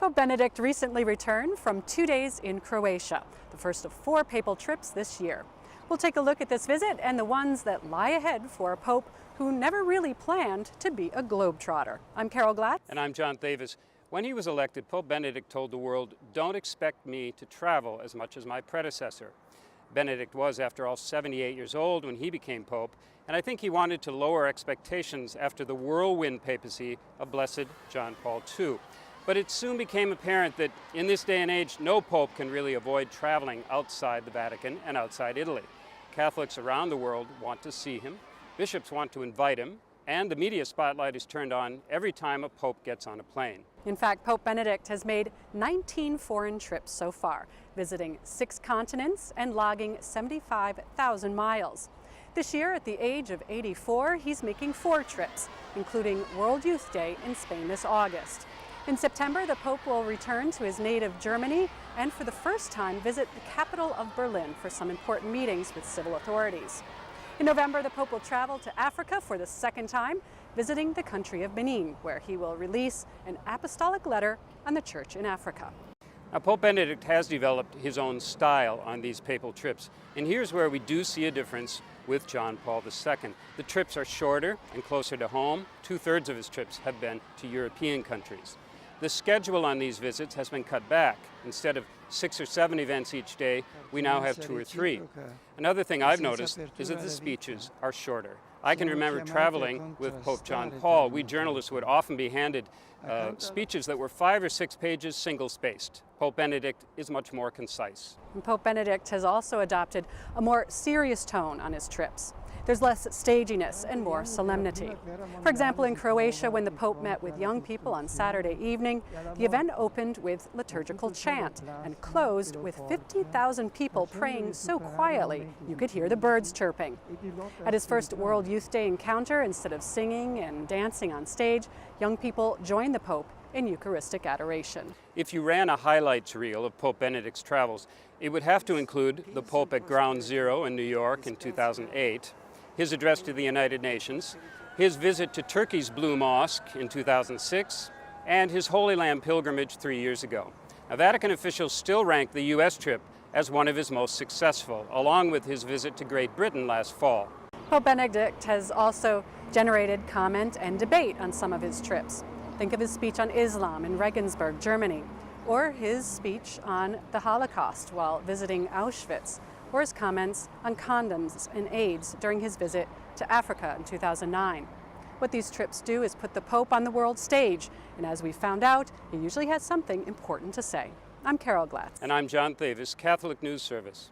Pope Benedict recently returned from 2 days in Croatia, the first of 4 papal trips this year. We'll take a look at this visit and the ones that lie ahead for a pope who never really planned to be a globe-trotter. I'm Carol Glatz. And I'm John Thavis. When he was elected, Pope Benedict told the world, "Don't expect me to travel as much as my predecessor." Benedict was, after all, 78 years old when he became Pope, and I think he wanted to lower expectations after the whirlwind papacy of Blessed John Paul II. But it soon became apparent that in this day and age, no Pope can really avoid traveling outside the Vatican and outside Italy. Catholics around the world want to see him, bishops want to invite him, and the media spotlight is turned on every time a Pope gets on a plane. In fact, Pope Benedict has made 19 foreign trips so far, visiting 6 continents and logging 75,000 miles. This year, at the age of 84, he's making 4 trips, including World Youth Day in Spain this August. In September, the Pope will return to his native Germany and for the first time visit the capital of Berlin for some important meetings with civil authorities. In November, the Pope will travel to Africa for the second time, visiting the country of Benin, where he will release an apostolic letter on the Church in Africa. Now, Pope Benedict has developed his own style on these papal trips, and here's where we do see a difference with John Paul II. The trips are shorter and closer to home. 2/3 of his trips have been to European countries. The schedule on these visits has been cut back. Instead of 6 or 7 events each day, we now have 2 or 3. Another thing I've noticed is that the speeches are shorter. I can remember traveling with Pope John Paul. We journalists would often be handed speeches that were 5 or 6 pages single-spaced. Pope Benedict is much more concise. And Pope Benedict has also adopted a more serious tone on his trips. There's less staginess and more solemnity. For example, in Croatia, when the Pope met with young people on Saturday evening, the event opened with liturgical chant and closed with 50,000 people praying so quietly you could hear the birds chirping. At his first World Youth Day encounter, instead of singing and dancing on stage, young people joined the Pope in Eucharistic adoration. If you ran a highlights reel of Pope Benedict's travels, it would have to include the Pope at Ground Zero in New York in 2008, his address to the United Nations, his visit to Turkey's Blue Mosque in 2006, and his Holy Land pilgrimage 3 years ago. Now, Vatican officials still rank the U.S. trip as one of his most successful, along with his visit to Great Britain last fall. Pope Benedict has also generated comment and debate on some of his trips. Think of his speech on Islam in Regensburg, Germany, or his speech on the Holocaust while visiting Auschwitz, or his comments on condoms and AIDS during his visit to Africa in 2009. What these trips do is put the Pope on the world stage, and as we found out, he usually has something important to say. I'm Carol Glatz. And I'm John Thavis, Catholic News Service.